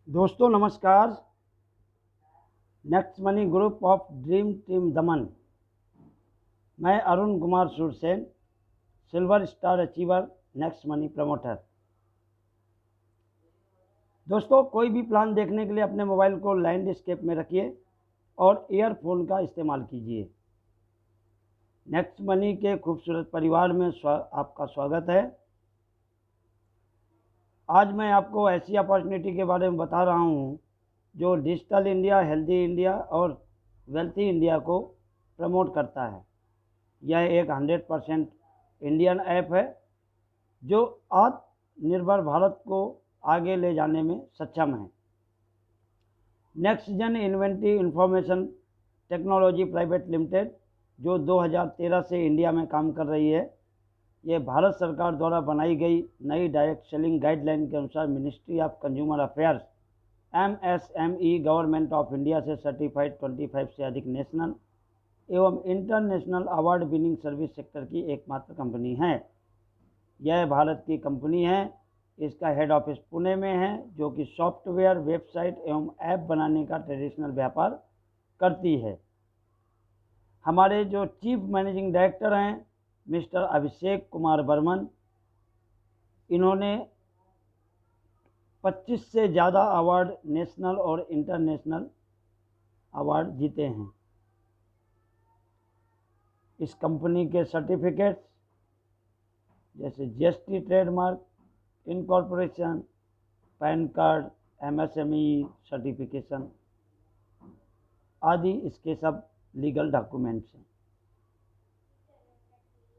दोस्तों नमस्कार। Next Money group of Dream Team Daman, मैं Arun Kumar Sursen, silver star achiever, Next Money promoter. दोस्तों, कोई भी प्लान देखने के लिए अपने मोबाइल को लैंडस्केप में रखिए और ईयरफोन का इस्तेमाल कीजिए। नेक्स्ट मनी के खूबसूरत परिवार में आपका स्वागत है। आज मैं आपको ऐसी अपॉर्चुनिटी के बारे में बता रहा हूँ जो डिजिटल इंडिया, हेल्दी इंडिया और वेल्थी इंडिया को प्रमोट करता है। यह एक 100% इंडियन ऐप है जो आत्मनिर्भर भारत को आगे ले जाने में सक्षम है। नेक्स्ट जन inventive information technology private limited, जो 2013 से इंडिया में काम कर रही है, ये भारत सरकार द्वारा बनाई गई नई डायरेक्ट सेलिंग गाइडलाइन के अनुसार ministry of consumer affairs MSME government of India से सर्टिफाइड 25 से अधिक नेशनल एवं international award winning service sector की एकमात्र कंपनी है। यह भारत की कंपनी है। इसका हेड ऑफिस पुणे में है, जो कि सॉफ्टवेयर, वेबसाइट एवं ऐप बनाने का ट्रेडिशनल व्यापार करती है। हमारे जो चीफ मैनेजिंग डायरेक्टर हैं मिस्टर अभिषेक कुमार बर्मन, इन्होंने 25 से ज़्यादा अवार्ड, नेशनल और इंटरनेशनल अवार्ड जीते हैं। इस कंपनी के सर्टिफिकेट्स जैसे GST trademark, incorporation, pan card, MSME certification आदि इसके सब लीगल डॉक्यूमेंट्स हैं।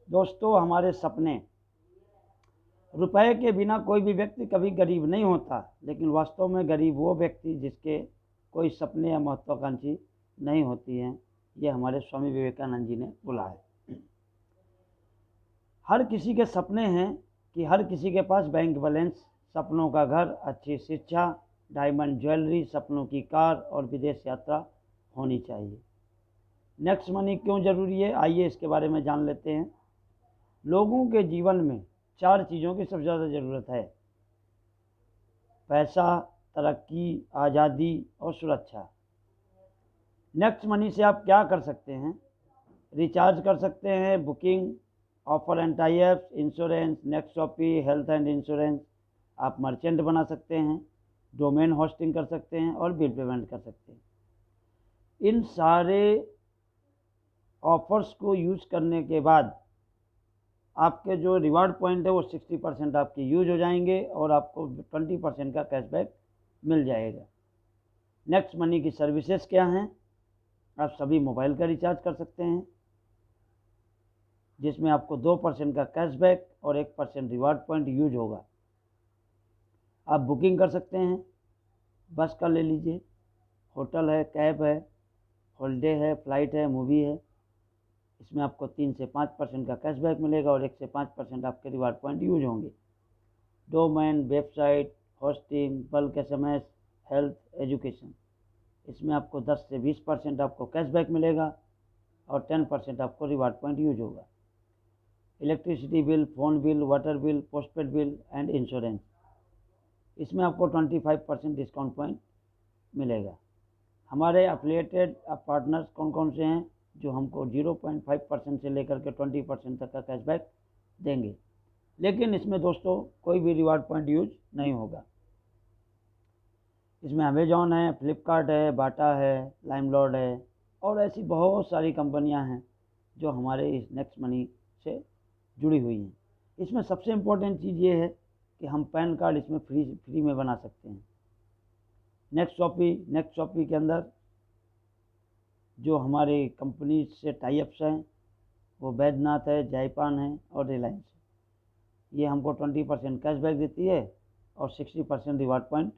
दोस्तों, हमारे सपने, रुपए के बिना कोई भी व्यक्ति कभी गरीब नहीं होता, लेकिन वास्तव में गरीब वो व्यक्ति जिसके कोई सपने या महत्वाकांक्षी नहीं होती हैं। ये हमारे स्वामी विवेकानंद जी ने बोला है। हर किसी के सपने हैं कि हर किसी के पास बैंक बैलेंस, सपनों का घर, अच्छी शिक्षा, डायमंड ज्वेलरी, सपनों की कार और विदेश यात्रा होनी चाहिए। नेक्स्ट मनी क्यों ज़रूरी है, आइए इसके बारे में जान लेते हैं। लोगों के जीवन में 4 चीज़ों की सबसे ज़्यादा ज़रूरत है: पैसा, तरक्की, आज़ादी और सुरक्षा। नेक्स्ट मनी से आप क्या कर सकते हैं? रिचार्ज कर सकते हैं, booking, offer and tie ups, insurance, next shoppe, health and insurance. आप मर्चेंट बना सकते हैं, डोमेन होस्टिंग कर सकते हैं और बिल पेमेंट कर सकते हैं। इन सारे ऑफर्स को यूज़ करने के बाद आपके जो रिवार्ड पॉइंट है वो 60% आपके यूज हो जाएंगे और आपको 20% का कैशबैक मिल जाएगा। नेक्स्ट मनी की सर्विसेज क्या हैं? आप सभी मोबाइल का रिचार्ज कर सकते हैं, जिसमें आपको 2% का कैशबैक और 1% रिवार्ड पॉइंट यूज होगा। आप बुकिंग कर सकते हैं, बस का ले लीजिए, होटल है, कैब है, हॉलीडे है, फ्लाइट है, मूवी है। इसमें आपको 3 से 5% का कैशबैक मिलेगा और 1 से 5% आपके रिवार्ड पॉइंट यूज होंगे। Domain, website, hosting, bulk SMS, health, education, इसमें आपको 10 से 20% आपको कैशबैक मिलेगा और 10% आपको रिवार्ड पॉइंट यूज होगा। Electricity bill, phone bill, water bill, postpaid bill and insurance, इसमें आपको 25% डिस्काउंट पॉइंट मिलेगा। हमारे एफिलिएटेड पार्टनर्स कौन कौन से हैं जो हमको 0.5% से लेकर के 20% तक का कैशबैक देंगे, लेकिन इसमें दोस्तों कोई भी रिवार्ड पॉइंट यूज नहीं होगा। इसमें अमेजॉन है, फ्लिपकार्ट है, बाटा है, लाइमलॉर्ड है और ऐसी बहुत सारी कंपनियां हैं जो हमारे इस नेक्स्ट मनी से जुड़ी हुई हैं। इसमें सबसे इम्पोर्टेंट चीज़ ये है कि हम पैन कार्ड इसमें फ्री में बना सकते हैं। नेक्स्ट शॉपी के अंदर जो हमारे कंपनी से टाई अप्स हैं वो बैद्यनाथ है, जायपान है और रिलायंस है। ये हमको 20% कैशबैक देती है और 60% रिवार्ड पॉइंट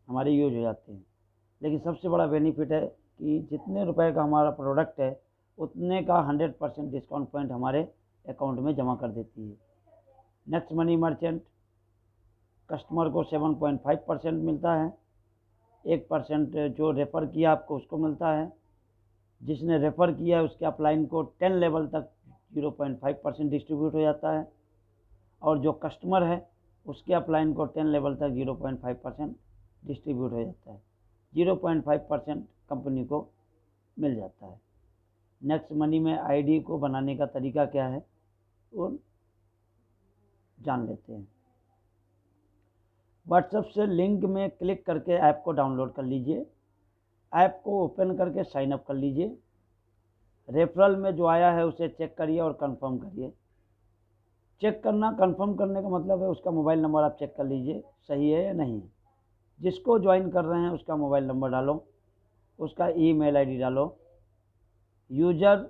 हमारे यूज हो जाते हैं। लेकिन सबसे बड़ा बेनिफिट है कि जितने रुपए का हमारा प्रोडक्ट है उतने का 100% डिस्काउंट पॉइंट हमारे अकाउंट में जमा कर देती है। नेक्स्ट मनी मर्चेंट, कस्टमर को 7.5% मिलता है, 1% जो रेफ़र किया आपको उसको मिलता है, जिसने रेफ़र किया है उसके अपलाइन को 10 लेवल तक 0.5% डिस्ट्रीब्यूट हो जाता है और जो कस्टमर है उसके अपलाइन को 10 लेवल तक 0.5% डिस्ट्रीब्यूट हो जाता है। 0.5% कंपनी को मिल जाता है। नेक्स्ट मनी में आईडी को बनाने का तरीका क्या है वो जान लेते हैं। व्हाट्सएप से लिंक में क्लिक करके ऐप को डाउनलोड कर लीजिए। ऐप को ओपन करके साइन अप कर लीजिए। रेफरल में जो आया है उसे चेक करिए और कंफर्म करिए। चेक करना, कंफर्म करने का मतलब है उसका मोबाइल नंबर आप चेक कर लीजिए सही है या नहीं। जिसको ज्वाइन कर रहे हैं उसका मोबाइल नंबर डालो, उसका ईमेल आईडी डालो, यूज़र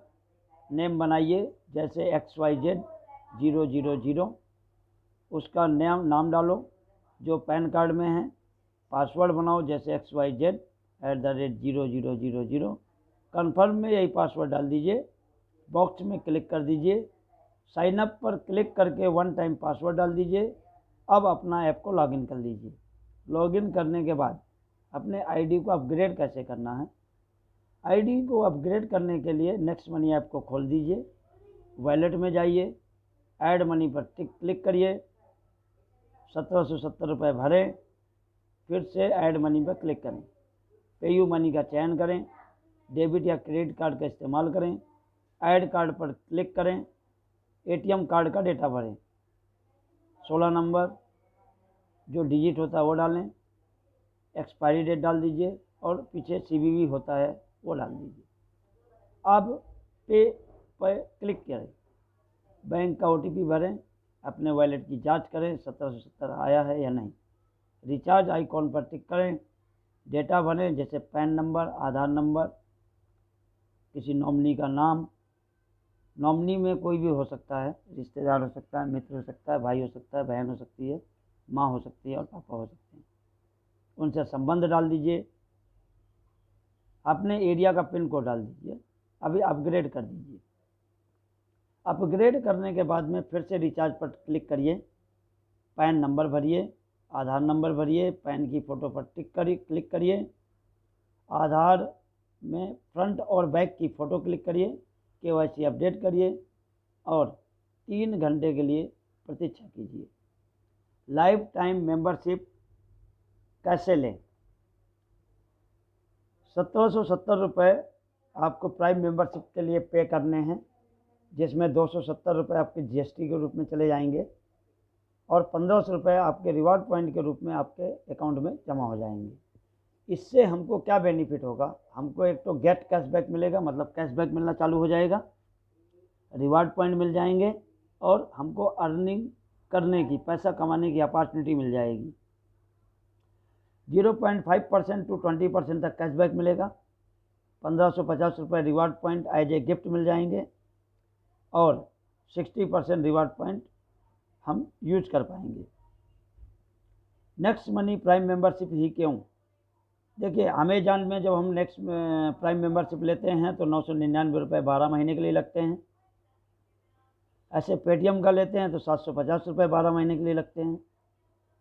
नेम बनाइए जैसे XYZ000, उसका नाम डालो जो पैन कार्ड में है। पासवर्ड बनाओ जैसे XYZ@0000। कन्फर्म में यही पासवर्ड डाल दीजिए। बॉक्स में क्लिक कर दीजिए। साइन अप पर क्लिक करके 1 टाइम पासवर्ड डाल दीजिए। अब अपना ऐप को लॉगिन कर लीजिए। लॉगिन करने के बाद अपने आईडी को अपग्रेड कैसे करना है। आईडी को अपग्रेड करने के लिए नेक्स्ट मनी ऐप को खोल दीजिए। वॉलेट में जाइए, ऐड मनी पर क्लिक करिए, 1770 रुपये भरें। फिर से ऐड मनी पर क्लिक करें, पेयू मनी का चयन करें, डेबिट या क्रेडिट कार्ड का इस्तेमाल करें। ऐड कार्ड पर क्लिक करें, एटीएम कार्ड का डेटा भरें, 16 नंबर जो डिजिट होता है वो डालें, एक्सपायरी डेट डाल दीजिए और पीछे CVV होता है वो डाल दीजिए। अब पे पर क्लिक करें, बैंक का OTP भरें, अपने वॉलेट की जांच करें 1770 आया है या नहीं। रिचार्ज आइकॉन पर टिक करें, डेटा भरें जैसे पैन नंबर, आधार नंबर, किसी नॉमिनी का नाम। नॉमिनी में कोई भी हो सकता है, रिश्तेदार हो सकता है, मित्र हो सकता है, भाई हो सकता है, बहन हो सकती है, माँ हो सकती है और पापा हो सकते हैं। उनसे संबंध डाल दीजिए। अपने एरिया का पिन कोड डाल दीजिए। अभी अपग्रेड कर दीजिए। अपग्रेड करने के बाद में फिर से रिचार्ज पर क्लिक करिए, पैन नंबर भरिए, आधार नंबर भरिए, पैन की फ़ोटो पर क्लिक करिए, आधार में फ्रंट और बैक की फ़ोटो क्लिक करिए, KYC अपडेट करिए और 3 घंटे के लिए प्रतीक्षा कीजिए। लाइफ टाइम मेंबरशिप कैसे लें। 1770 रुपये आपको प्राइम मेंबरशिप के लिए पे करने हैं, जिसमें 270 रुपये आपके GST के रूप में चले जाएंगे और 1500 रुपये आपके रिवार्ड पॉइंट के रूप में आपके अकाउंट में जमा हो जाएंगे। इससे हमको क्या बेनिफिट होगा, हमको एक तो गेट कैशबैक मिलेगा, मतलब कैशबैक मिलना चालू हो जाएगा, रिवार्ड पॉइंट मिल जाएंगे और हमको अर्निंग करने की, पैसा कमाने की अपॉर्चुनिटी मिल जाएगी। 0.5% to 20% तक कैशबैक मिलेगा। 1550 रुपये reward point as a gift मिल जाएंगे और 60% रिवार्ड पॉइंट हम यूज कर पाएंगे। नेक्स्ट मनी प्राइम मेंबरशिप ही क्यों। देखिए, अमेजॉन में जब हम नेक्स्ट प्राइम मेंबरशिप लेते हैं तो 999 रुपये 12 महीने के लिए लगते हैं। ऐसे पेटीएम का लेते हैं तो 750 रुपये 12 महीने के लिए लगते हैं।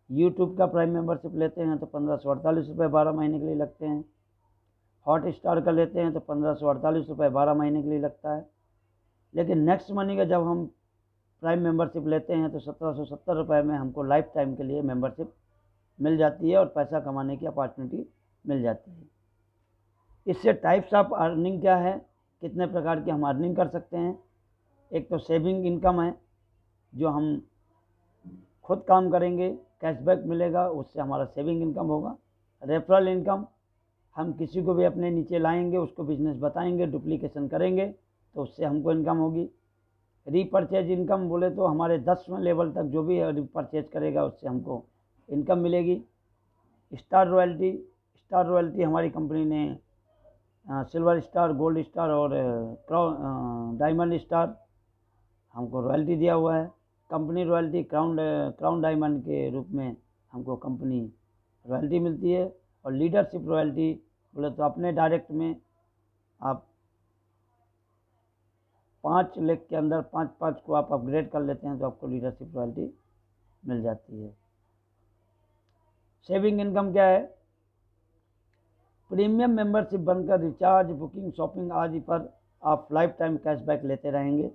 यूट्यूब का प्राइम मेंबरशिप लेते हैं तो 1548 रुपये 12 महीने के लिए लगते हैं। हॉटस्टार का लेते हैं तो 1548 रुपये 12 महीने के लिए लगता है। लेकिन नेक्स्ट मनी का जब हम प्राइम मेंबरशिप लेते हैं तो 1770 रुपये में हमको लाइफ टाइम के लिए मेंबरशिप मिल जाती है और पैसा कमाने की अपॉर्चुनिटी मिल जाती है। इससे टाइप्स ऑफ अर्निंग क्या है, कितने प्रकार की हम अर्निंग कर सकते हैं। एक तो सेविंग इनकम है, जो हम खुद काम करेंगे, कैशबैक मिलेगा, उससे हमारा सेविंग इनकम होगा। रेफरल इनकम, हम किसी को भी अपने नीचे लाएंगे, उसको बिजनेस बताएंगे, डुप्लीकेशन करेंगे तो उससे हमको इनकम होगी। रीपरचेज इनकम बोले तो हमारे 10वें लेवल तक जो भी रीपरचेज करेगा उससे हमको इनकम मिलेगी। स्टार रॉयल्टी हमारी कंपनी ने सिल्वर स्टार, गोल्ड स्टार और डायमंड स्टार हमको रॉयल्टी दिया हुआ है। कंपनी रॉयल्टी क्राउन डायमंड के रूप में हमको कंपनी रॉयल्टी मिलती है। और लीडरशिप रॉयल्टी बोले तो अपने डायरेक्ट में आप 5 लाख के अंदर 5 को आप अपग्रेड कर लेते हैं तो आपको लीडरशिप रॉयल्टी मिल जाती है। सेविंग इनकम क्या है, प्रीमियम मेंबरशिप बनकर रिचार्ज, बुकिंग, शॉपिंग आदि पर आप लाइफ टाइम कैशबैक लेते रहेंगे।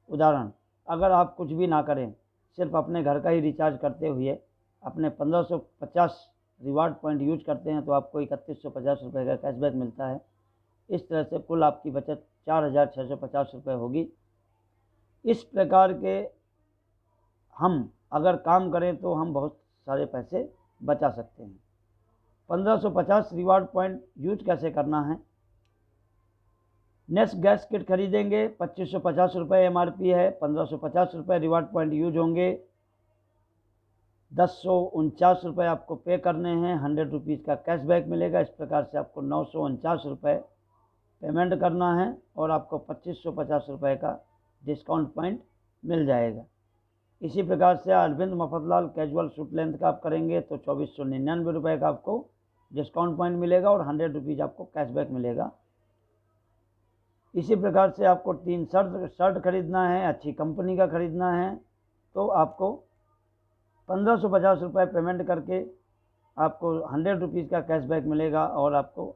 उदाहरण, अगर आप कुछ भी ना करें, सिर्फ अपने घर का ही रिचार्ज करते हुए अपने 1550 रिवार्ड पॉइंट यूज करते हैं तो आपको 3150 रुपये का कैशबैक मिलता है। इस तरह से कुल आपकी बचत 4650 रुपये होगी। इस प्रकार के हम अगर काम करें तो हम बहुत सारे पैसे बचा सकते हैं। 1550 रिवार्ड पॉइंट यूज कैसे करना है? नेक्स्ट गैस किट खरीदेंगे, 2550 रुपये MRP है, 1550 रुपये रिवार्ड पॉइंट यूज होंगे, 1049 रुपये आपको पे करने हैं, 100 रुपीज़ का कैशबैक मिलेगा। इस प्रकार से आपको 949 रुपये पेमेंट करना है और आपको 2550 रुपये का डिस्काउंट पॉइंट मिल जाएगा। इसी प्रकार से Arvind Mafatlal casual suit length का आप करेंगे तो 2499 रुपये का आपको डिस्काउंट पॉइंट मिलेगा और 100 रुपीज़ आपको कैशबैक मिलेगा। इसी प्रकार से आपको 3 शर्ट खरीदना है, अच्छी कंपनी का खरीदना है तो आपको 1550 रुपये पेमेंट करके आपको 100 रुपीज़ का कैशबैक मिलेगा और आपको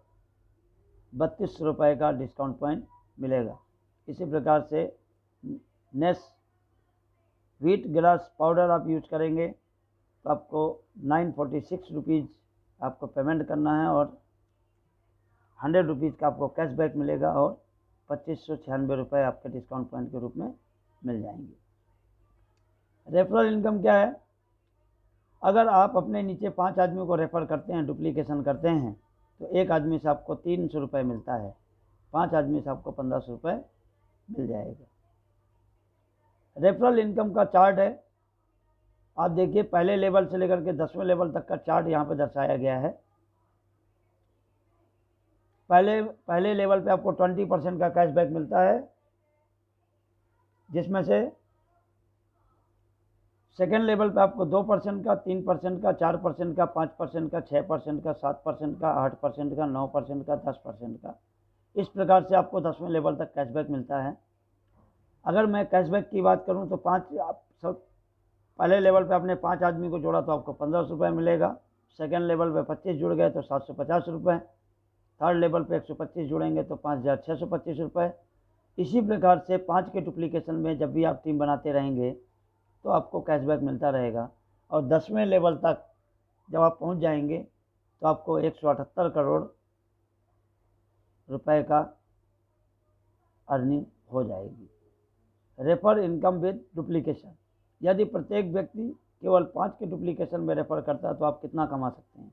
32 रुपये का डिस्काउंट पॉइंट मिलेगा। इसी प्रकार से नेस व्हीट ग्रास पाउडर आप यूज करेंगे तो आपको 946 रुपीज़ आपको पेमेंट करना है और 100 रुपीज़ का आपको कैशबैक मिलेगा और 2596 रुपये आपके डिस्काउंट पॉइंट के रूप में मिल जाएंगे। रेफरल इनकम क्या है? अगर आप अपने नीचे 5 आदमियों को रेफ़र करते हैं, डुप्लीकेशन करते हैं तो एक आदमी से आपको 300 रुपये मिलता है, 5 आदमी से आपको 1500 रुपये मिल जाएगा। रेफरल इनकम का चार्ट है, आप देखिए पहले लेवल से लेकर के 10वें लेवल तक का चार्ट यहाँ पर दर्शाया गया है। पहले लेवल पे आपको 20% का कैशबैक मिलता है, जिसमें से सेकेंड लेवल पे आपको 2% का, 3% का, 4% का, 5% का, 6% का, 7% का, 8% का, 9% का, 10% का, इस प्रकार से आपको 10वें लेवल तक कैशबैक मिलता है। अगर मैं कैशबैक की बात करूं तो पहले लेवल पे आपने 5 आदमी को जोड़ा तो आपको 1500 रुपये मिलेगा, सेकेंड लेवल पे 25 जुड़ गए तो 750 रुपये, थर्ड लेवल पे 125 जुड़ेंगे तो 5625 रुपये। इसी प्रकार से 5 के डुप्लीकेशन में जब भी आप टीम बनाते रहेंगे तो आपको कैशबैक मिलता रहेगा और 10वें लेवल तक जब आप पहुंच जाएंगे तो आपको 178 करोड़ रुपए का अर्निंग हो जाएगी। रेफर इनकम विद डुप्लीकेशन, यदि प्रत्येक व्यक्ति केवल 5 के डुप्लीकेशन में रेफर करता है तो आप कितना कमा सकते हैं?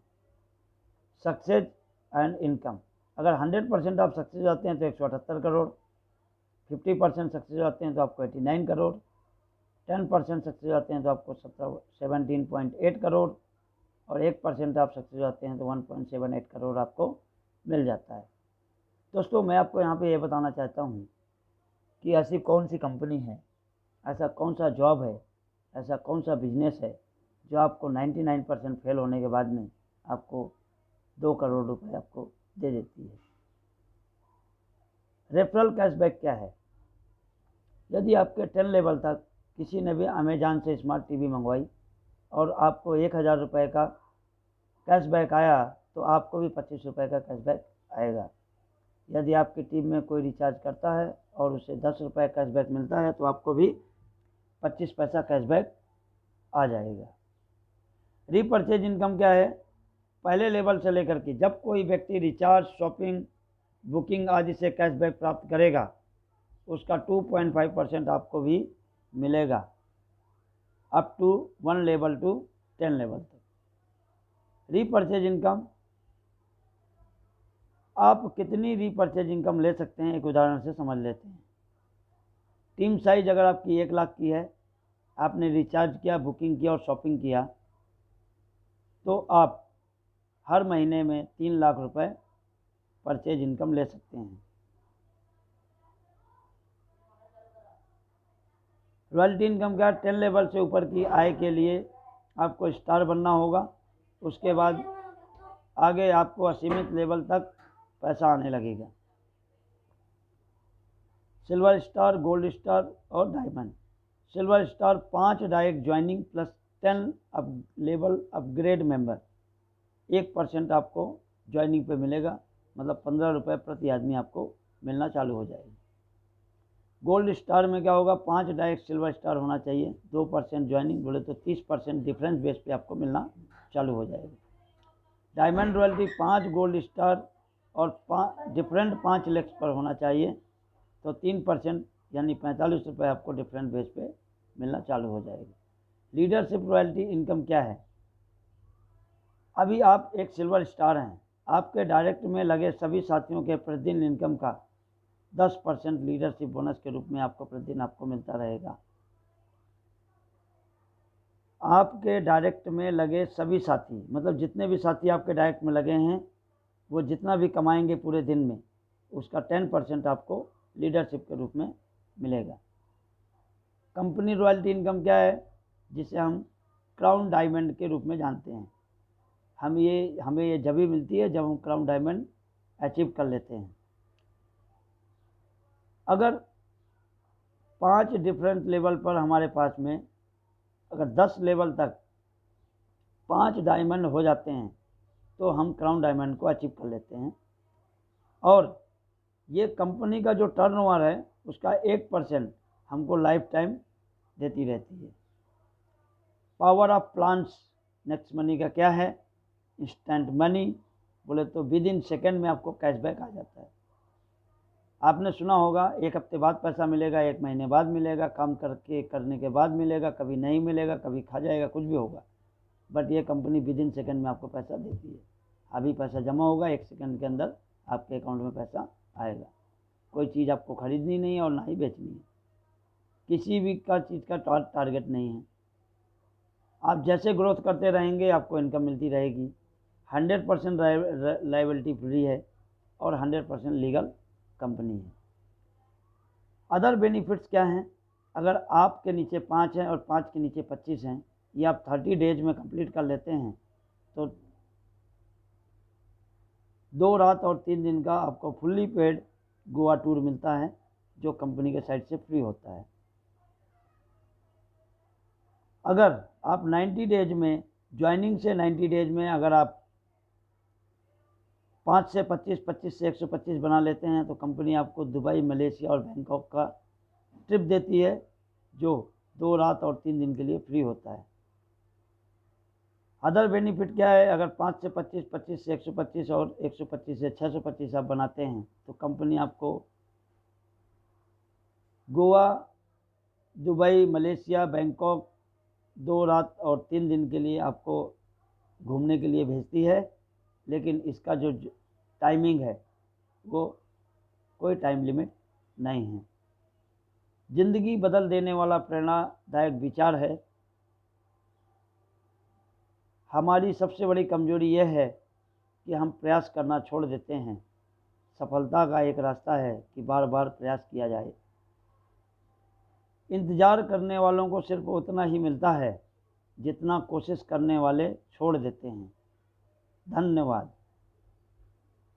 सक्सेस एंड इनकम, अगर 100% आप सक्सेस हो जाते हैं तो 178 करोड़, 50% सक्सेस हो जाते हैं तो आपको 89 करोड़, 10% सक्सेस हो जाते हैं तो आपको 17.8 करोड़ और 1% आप सक्सेस हो जाते हैं तो 1.78 करोड़ आपको मिल जाता है। दोस्तों, मैं आपको यहाँ पे ये बताना चाहता हूँ कि ऐसी कौन सी कंपनी है, ऐसा कौन सा जॉब है, ऐसा कौन सा बिजनेस है जो आपको 99% फेल होने के बाद में आपको 2 करोड़ रुपए आपको दे देती है। रेफरल कैशबैक क्या है? यदि आपके 10 लेवल तक किसी ने भी अमेजान से स्मार्ट टीवी मंगवाई और आपको 1000 रुपये का कैशबैक आया तो आपको भी 25 रुपये का कैशबैक आएगा। यदि आपकी टीम में कोई रिचार्ज करता है और उसे 10 रुपये कैशबैक मिलता है तो आपको भी 25 पैसा कैशबैक आ जाएगा। रीपरचेज इनकम क्या है? पहले लेवल से लेकर के जब कोई व्यक्ति रिचार्ज, शॉपिंग, बुकिंग आदि से कैशबैक प्राप्त करेगा उसका 2.5% आपको भी मिलेगा up to 1 level to 10 level तक। रीपरचेज इनकम, आप कितनी रीपरचेज इनकम ले सकते हैं एक उदाहरण से समझ लेते हैं। टीम साइज अगर आपकी 1 लाख की है, आपने रिचार्ज किया, बुकिंग किया और शॉपिंग किया तो आप हर महीने में 3 लाख रुपए परचेज इनकम ले सकते हैं। रॉयल्टी इनकम का 10 लेवल से ऊपर की आय के लिए आपको स्टार बनना होगा, उसके बाद आगे आपको असीमित लेवल तक पैसा आने लगेगा। सिल्वर स्टार, गोल्ड स्टार और diamond. Silver star 5 direct joining plus 10 level upgrade member, 1% आपको ज्वाइनिंग पे मिलेगा, मतलब 15 रुपये प्रति आदमी आपको मिलना चालू हो जाएगी। गोल्ड स्टार में क्या होगा? 5 डायरेक्ट सिल्वर स्टार होना चाहिए, 2% ज्वाइनिंग, बोले तो 30% डिफरेंस बेस पे आपको मिलना चालू हो जाएगा। डायमंड रॉयल्टी 5 गोल्ड स्टार और 5 लेग्स पर होना चाहिए, तो 3% यानी 45 रुपये आपको डिफरेंट बेस पे मिलना चालू हो जाएगी। लीडरशिप रॉयल्टी इनकम क्या है? अभी आप एक सिल्वर स्टार हैं, आपके डायरेक्ट में लगे सभी साथियों के प्रतिदिन इनकम का 10% लीडरशिप बोनस के रूप में आपको प्रतिदिन आपको मिलता रहेगा। आपके डायरेक्ट में लगे सभी साथी, मतलब जितने भी साथी आपके डायरेक्ट में लगे हैं, वो जितना भी कमाएंगे पूरे दिन में उसका 10% आपको लीडरशिप के रूप में मिलेगा। कंपनी रॉयल्टी इनकम क्या है? जिसे हम क्राउन डायमंड के रूप में जानते हैं। हमें ये जब भी मिलती है जब हम क्राउन डायमंड अचीव कर लेते हैं। अगर 5 डिफरेंट लेवल पर हमारे पास में अगर 10 लेवल तक 5 डायमंड हो जाते हैं तो हम क्राउन डायमंड को अचीव कर लेते हैं। और ये कंपनी का जो टर्नओवर है उसका 1% हमको लाइफ टाइम देती रहती है। Power of plans next money का क्या है? इंस्टेंट मनी बोले तो विद इन सेकेंड में आपको कैशबैक आ जाता है। आपने सुना होगा 1 हफ्ते बाद पैसा मिलेगा, 1 महीने बाद मिलेगा, काम करने के बाद मिलेगा, कभी नहीं मिलेगा, कभी खा जाएगा, कुछ भी होगा, बट ये कंपनी विद इन सेकेंड में आपको पैसा देती है। अभी पैसा जमा होगा, 1 सेकेंड के अंदर आपके अकाउंट में पैसा आएगा। कोई चीज़ आपको खरीदनी नहीं है और ना ही बेचनी है, किसी भी चीज़ का टारगेट नहीं है। आप जैसे ग्रोथ करते रहेंगे आपको इनकम मिलती रहेगी। 100% लायबिलिटी फ्री है और 100% लीगल कंपनी है। अदर बेनिफिट्स क्या हैं? अगर आपके नीचे 5 हैं और 5 के नीचे 25 हैं, ये आप 30 डेज में कंप्लीट कर लेते हैं तो 2 रात और 3 दिन का आपको फुल्ली पेड गोवा टूर मिलता है जो कंपनी के साइड से फ्री होता है। अगर आप 90 डेज में ज्वाइनिंग से 90 डेज में अगर आप 5 से 25, 25 से 125 बना लेते हैं तो कंपनी आपको दुबई, मलेशिया और बैंकॉक का ट्रिप देती है जो 2 रात और 3 दिन के लिए फ्री होता है। अदर बेनिफिट क्या है? अगर 5 से 25, 25 से 125 और 125 से 625 आप बनाते हैं तो कंपनी आपको गोवा, दुबई, मलेशिया, बैंकॉक 2 रात और 3 दिन के लिए आपको घूमने के लिए भेजती है, लेकिन इसका जो टाइमिंग है वो कोई टाइम लिमिट नहीं है। ज़िंदगी बदल देने वाला प्रेरणादायक विचार है। हमारी सबसे बड़ी कमजोरी यह है कि हम प्रयास करना छोड़ देते हैं। सफलता का एक रास्ता है कि बार बार प्रयास किया जाए। इंतज़ार करने वालों को सिर्फ उतना ही मिलता है जितना कोशिश करने वाले छोड़ देते हैं। धन्यवाद।